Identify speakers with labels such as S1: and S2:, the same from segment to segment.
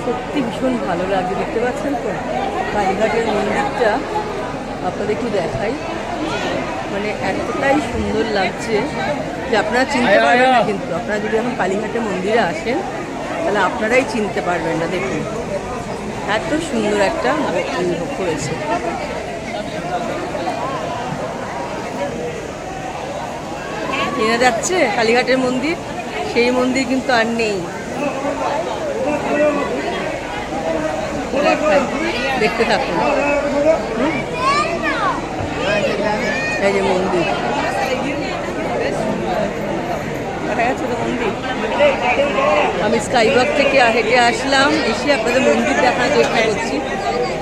S1: সত্যি ভীষণ ভালো লাগছে, দেখতে পাচ্ছেন তো কালীঘাটের মন্দিরটা আপনাদের একটু দেখাই। মানে এতটাই সুন্দর লাগছে যে আপনারা চিনতে পারবেন না, কিন্তু আপনারা যদি এখন কালীঘাটের মন্দিরে আসেন তাহলে আপনারাই চিনতে পারবেন না। দেখুন এত সুন্দর একটা করেছে। চেনা যাচ্ছে কালীঘাটের মন্দির, সেই মন্দির কিন্তু আর নেই। দেখতে থাকুন, এই যে মন্দির দেখা যাচ্ছে তো মন্দির। আমি স্কাইওয়াক থেকে হেঁটে আসলাম, এসে আপনাদের মন্দির দেখার চেষ্টা করছি।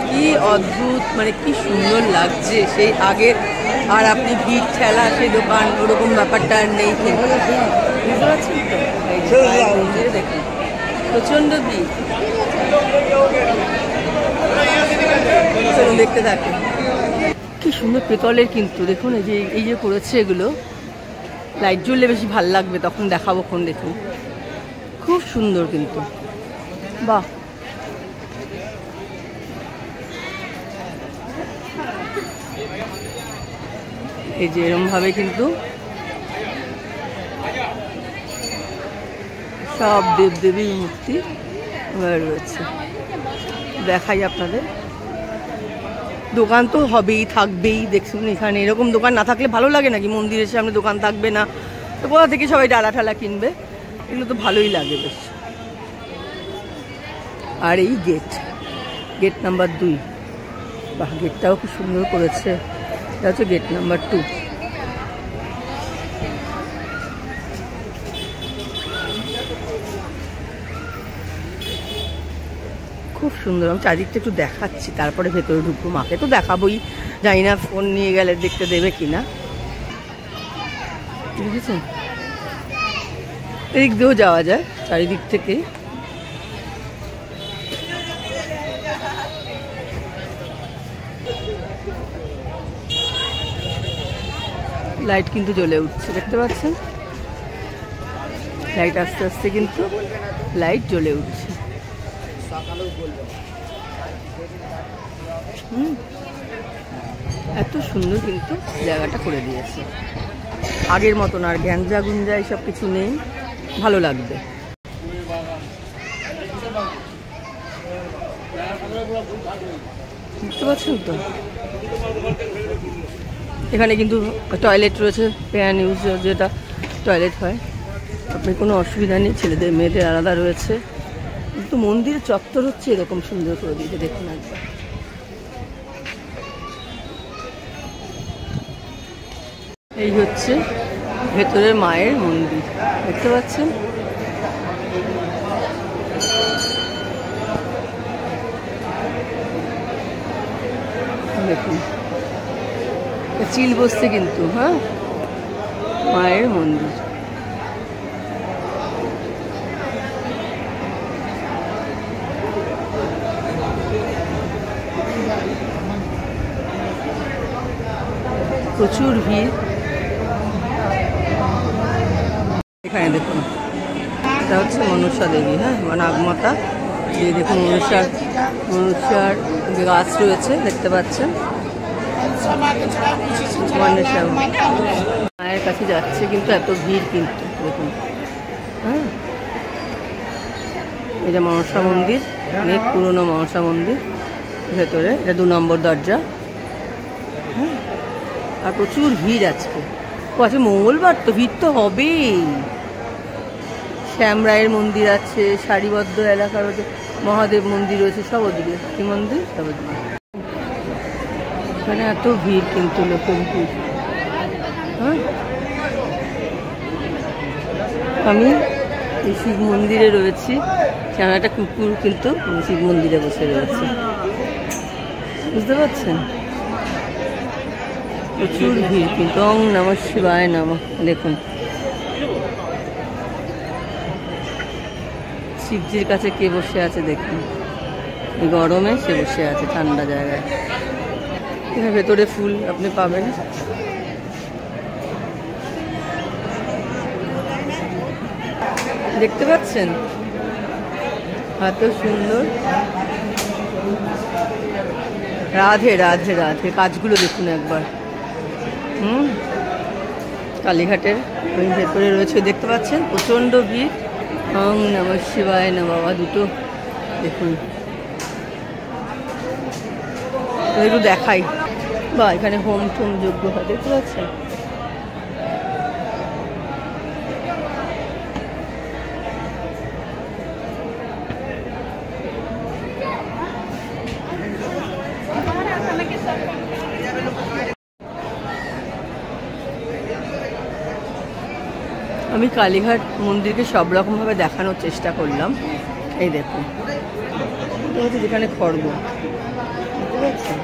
S1: কি অদ্ভুত, মানে কি সুন্দর লাগছে সেই আগের। আর আপনি ভিড় ঠেলা সেই দোকান ওরকম ব্যাপারটা আর নেই, কিন্তু বুঝতে পারছেন তো। এই যে মন্দিরে দেখুন প্রচণ্ড ভিড়, দেখতে থাকুন। কি সুন্দর পেতলের কিন্তু দেখুন, এই যে করেছে এগুলো, লাইট জ্বললে বেশি ভাল লাগবে, তখন দেখাবো কোন। দেখুন খুব সুন্দর কিন্তু, বাহ। এই যে এরকম ভাবে কিন্তু সব দেবদেবীর মূর্তি রয়েছে, দেখাই আপনাদের। দোকান তো হবেই, থাকবেই। দেখছেন এখানে এরকম দোকান না থাকলে ভালো লাগে নাকি? মন্দিরের সামনে দোকান থাকবে না তো কোথা থেকে সবাই ডালা ঠালা কিনবে? এগুলো তো ভালোই লাগে বেশ। আর এই গেট নাম্বার 2, বাহ, গেটটাও খুব সুন্দর করেছে। এটা হচ্ছে গেট নাম্বার 2। খুব সুন্দর। আমি চারিদিকটা একটু দেখাচ্ছি, তারপরে ভেতরে ঢুকবো। মাকে তো দেখাবোই, জানি না ফোন নিয়ে গেলে দেখতে দেবে কিনা। বুঝেছেন, এদিক দিয়েও যাওয়া যায় চারিদিক থেকে। লাইট কিন্তু জ্বলে উঠছে, দেখতে পাচ্ছেন? লাইট আস্তে আস্তে কিন্তু লাইট জ্বলে উঠছে। এত সুন্দর কিন্তু জায়গাটা করে দিয়েছে। আগের মতন আর গ্যাঞ্জা গুঞ্জা এইসব কিছু নেই, ভালো লাগবে। বুঝতে পারছেন তো? এখানে কিন্তু টয়লেট রয়েছে, প্যান ইউজ যেটা টয়লেট হয়, আপনি কোনো অসুবিধা নেই। ছেলেদের মেয়েদের আলাদা রয়েছে। কিন্তু মন্দিরের চত্বর হচ্ছে এরকম সুন্দর করে দিয়েছে, দেখুন একবার। এই হচ্ছে ভেতরে মায়ের মন্দির, দেখতে পাচ্ছেন? দেখুন চিল বসছে কিন্তু, হ্যাঁ, মায়ের মন্দির। প্রচুর ভিড় এখানে। দেখুন এটা হচ্ছে মনসা দেবী, হ্যাঁ, নাগমাতা। এই দেখুন মনসার গাছ রয়েছে, দেখতে পাচ্ছেন? মায়ের কাছে যাচ্ছে কিন্তু এত ভিড় কিন্তু, দেখুন। হ্যাঁ, এটা মনসা মন্দির, অনেক পুরনো মনসা মন্দির। ভেতরে এটা 2 নম্বর দরজা। হ্যাঁ, আর প্রচুর ভিড় আজকে। আজকে মঙ্গলবার তো ভিড় তো হবেই। শ্যামরায়ের মন্দির আছে, সারিবদ্ধ এলাকার মহাদেব মন্দির রয়েছে, সব ওদিকে। কি মন্দির? সব ওদিকে। এখানে এত ভিড় কিন্তু, লোকের ভিড়। হ্যাঁ, আমি এই শিব মন্দিরে রয়েছি। সেখানে একটা কুকুর কিন্তু শিব মন্দিরে বসে রয়েছে, বুঝতে পারছেন? প্রচুর ভিড় কিন্তু। ওং নমঃ শিবায় নমঃ। দেখুন শিবজির কাছে কে বসে আছে দেখুন, এই গরমে সে বসে আছে ঠান্ডা জায়গায়। এখানে ভেতরে ফুল আপনি পাবেন। দেখতে পাচ্ছেন এত সুন্দর। রাধে রাধে রাধে, কাজগুলো দেখুন একবার। কালীঘাটের ওই ভেতরে রয়েছে, দেখতে পাচ্ছেন প্রচণ্ড ভিড়। ওং নমঃ শিবায় না বাবা, দুটো দেখুন। একটু দেখাই বা এখানে হোম টোম যজ্ঞ হয়, দেখতে পাচ্ছেন। আমি কালীঘাট মন্দিরকে সব রকমভাবে দেখানোর চেষ্টা করলাম। এই দেখুন, এটা হচ্ছে যেখানে খড়গ, বুঝতে পারছেন?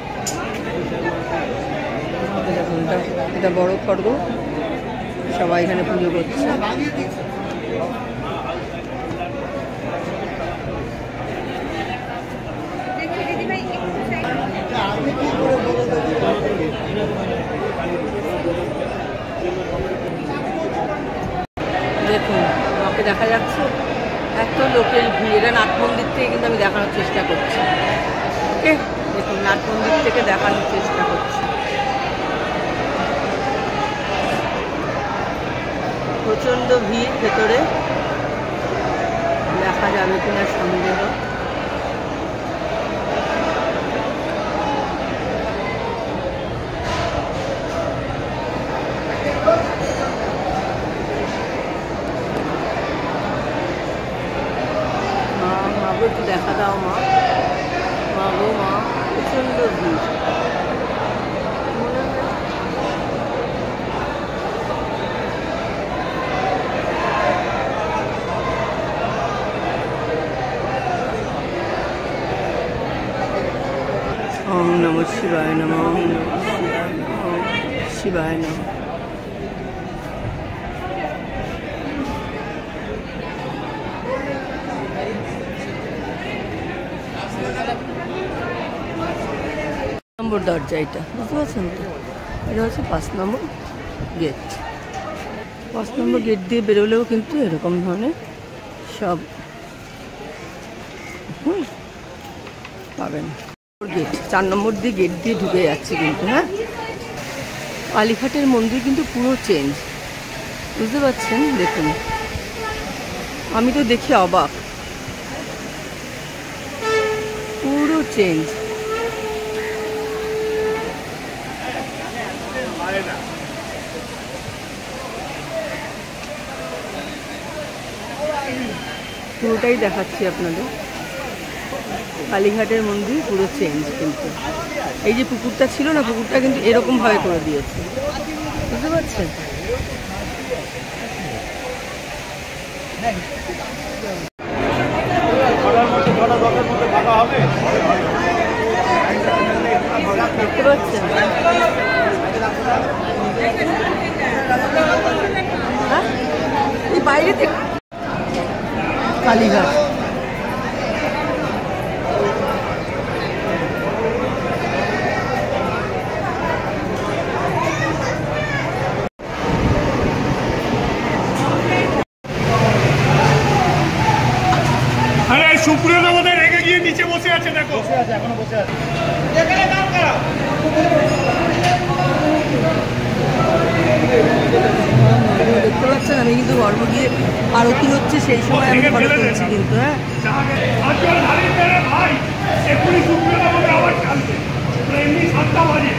S1: দেখুন, এটা বড় খড়গ, সবাই এখানে পুজো করছে। দেখুন, আমাকে দেখা যাচ্ছে এত লোকের ভিড়। এটা নাট মন্দির থেকে কিন্তু আমি দেখানোর চেষ্টা করছি। ওকে, দেখুন নাট মন্দির থেকে দেখানোর চেষ্টা করছি। প্রচণ্ড ভিড় ভেতরে, দেখা যাবে কিনা সন্দেহ। একটু দেখা দাও মা, মা গো মা, প্রচণ্ড ভিড়। ওম নমঃ শিবায় নমঃ, ওম নমঃ শিবায় নমঃ। নম্বর দরজা, এটা বুঝতে পারছেন তো? এটা হচ্ছে 5 নম্বর গেট। 5 নম্বর গেট দিয়ে বেরোলেও কিন্তু এরকম ধরনের সব পাবেন। গেট 4 নম্বর দিয়ে গেট দিয়ে ঢুকে যাচ্ছে কিন্তু। হ্যাঁ, কালীঘাটের মন্দির কিন্তু পুরো চেঞ্জ, বুঝতে পারছেন? দেখুন, আমি তো দেখি অবাক, পুরো চেঞ্জ। পুরোটাই দেখাচ্ছি আপনাদের। কালীঘাটের মন্দির পুরো চেঞ্জ কিন্তু। এই যে পুকুরটা ছিল না, পুকুরটা কিন্তু এরকম ভাবে করে দিয়েছে, বুঝতে পারছেন? দেখতে পাচ্ছেন? হ্যাঁ, এই বাইরে থেকে কালীঘাট।
S2: সুপ্রিয় আমাদের রেগে গিয়ে নিচে বসে আছে, দেখো বসে আছে, এখনো বসে আছে।
S1: দেখতে পাচ্ছেন, আমি কিন্তু গর্ব গিয়ে আরতি হচ্ছে সেই সময় আমি ফটো তুলছি কিন্তু। হ্যাঁ,
S2: ভাই এখনই সুপ্রিয় আমাদের আবার চালছে, এমনি 7টা বাজে।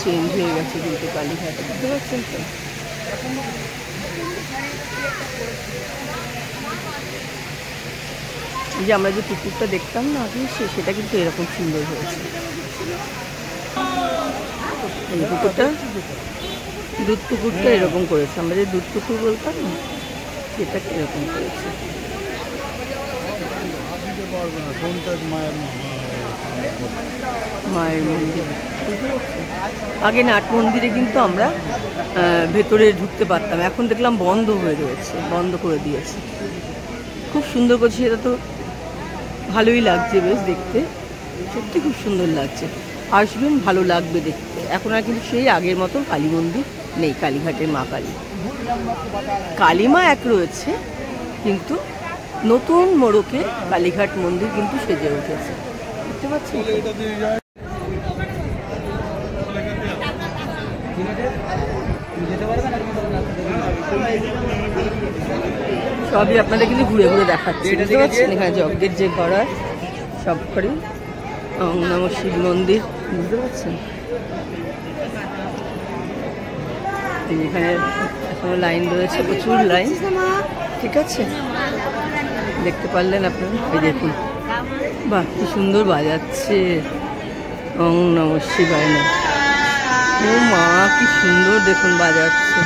S1: চেঞ্জ হয়ে গেছে কিন্তু কালীঘাট, বুঝতে পারছেন তো? এই যে আমরা যে পুকুরটা দেখতাম না আগে, সেটা কিন্তু এরকম সুন্দর হয়েছে। এই পুকুরটা, দুধ পুকুরটা এরকম করেছে, আমরা যে দুধ পুকুর বলতাম না, সেটা এরকম করেছে। মায়ের মন্দির, আগে নাট মন্দিরে কিন্তু আমরা ভেতরে ঢুকতে পারতাম, এখন দেখলাম বন্ধ হয়ে রয়েছে, বন্ধ করে দিয়েছে। খুব সুন্দর করছে, সেটা তো ভালোই লাগছে বেশ দেখতে, সত্যি খুব সুন্দর লাগছে। আসবেন, ভালো লাগবে দেখতে। এখন আর কিন্তু সেই আগের মতো কালী মন্দির নেই, কালীঘাটের মা কালী। কালী মা এক রয়েছে, কিন্তু নতুন মোড়কে কালীঘাট মন্দির কিন্তু সেজে উঠেছে, বুঝতে পারছি। সবই আপনাদের কিন্তু ঘুরে ঘুরে দেখাচ্ছি, বুঝতে পারছেন। এখানে যজ্ঞের যে ঘর হয় সব ঘরেই ওম নমঃ শিব মন্দির, বুঝতে পারছেন। এখানে এখনো লাইন রয়েছে, প্রচুর লাইন, ঠিক আছে, দেখতে পারলেন আপনারা। এই দেখুন, বাহ কি সুন্দর বাজাচ্ছে, ওম নমঃ শিবায় না। ও মা কি সুন্দর দেখুন বাজাচ্ছে।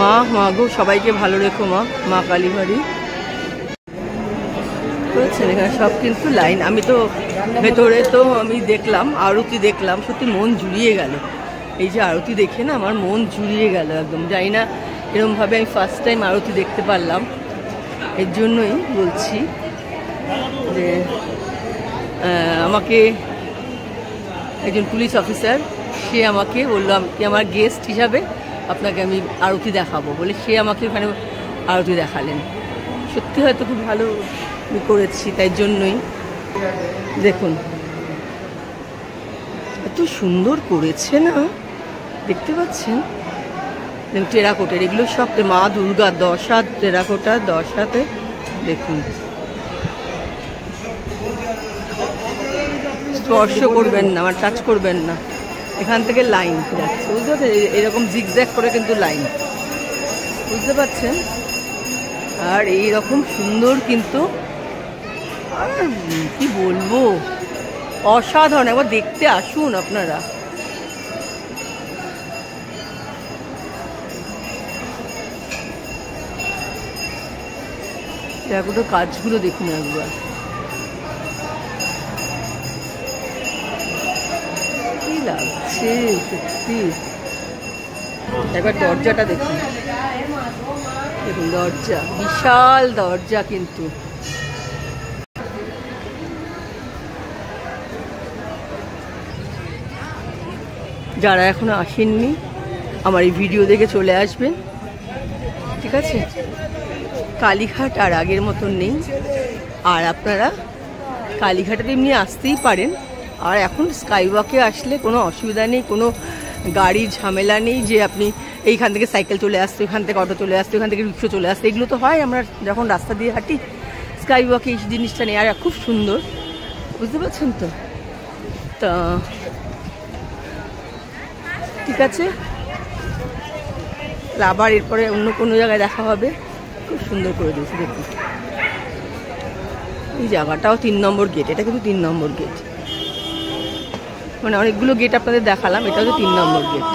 S1: মা, মা গো, সবাইকে ভালো রেখো মা, মা কালীবাড়ি। বুঝছেন, এখানে সব কিন্তু লাইন। আমি তো ভেতরে তো আমি দেখলাম, আরতি দেখলাম, সত্যি মন জুড়িয়ে গেল। এই যে আরতি দেখে না আমার মন জুড়িয়ে গেল একদম। জানি না এরকমভাবে আমি ফার্স্ট টাইম আরতি দেখতে পারলাম, এর জন্যই বলছি যে আমাকে একজন পুলিশ অফিসার, সে আমাকে বললো কি আমার গেস্ট হিসাবে আপনাকে আমি আরতি দেখাবো বলে, সে আমাকে ওখানে আরতি দেখালেন। সত্যি হয়তো খুব ভালো করেছি, তাই জন্যই দেখুন এত সুন্দর করেছে না, দেখতে পাচ্ছেন। টেরাকোটের এগুলো সব মা দুর্গা, 10 হাত টেরাকোটা, 10 হাতে দেখুন। স্পর্শ করবেন না, আমার টাচ করবেন না। এখান থেকে লাইন যাচ্ছে, বুঝতে পারছেন, এরকম জিগজ্যাগ করে কিন্তু লাইন, বুঝতে পারছেন। আর এইরকম সুন্দর কিন্তু, আর কি বলবো, অসাধারণ। একবার দেখতে আসুন আপনারা। টেরাকোটার কাজগুলো দেখুন একবার, কি লাগছে সত্যি। একবার দরজাটা দেখুন, দেখুন দরজা, বিশাল দরজা কিন্তু। যারা এখনো আসেননি আমার এই ভিডিও দেখে চলে আসবেন, ঠিক আছে। কালীঘাট আর আগের মতন নেই। আর আপনারা কালীঘাটে এমনি আসতেই পারেন। আর এখন স্কাইওয়াকে আসলে কোনো অসুবিধা নেই, কোনো গাড়ির ঝামেলা নেই যে আপনি এইখান থেকে সাইকেল চলে আসছে, ওইখান থেকে অটো চলে আসছে, ওইখান থেকে রিক্সা চলে আসছে। এগুলো তো হয় আমরা যখন রাস্তা দিয়ে হাঁটি। স্কাইওয়াকে এই জিনিসটা নেই। আর খুব সুন্দর, বুঝতে পারছেন তো। তা ঠিক আছে, আবার এরপরে অন্য কোনো জায়গায় দেখা হবে। খুব সুন্দর করে দিয়েছি দেখুন। এই জায়গাটাও 3 নম্বর গেট, এটা কিন্তু 3 নম্বর গেট। মানে অনেকগুলো গেট আপনাদের দেখালাম, এটা হচ্ছে 3 নম্বর গেট।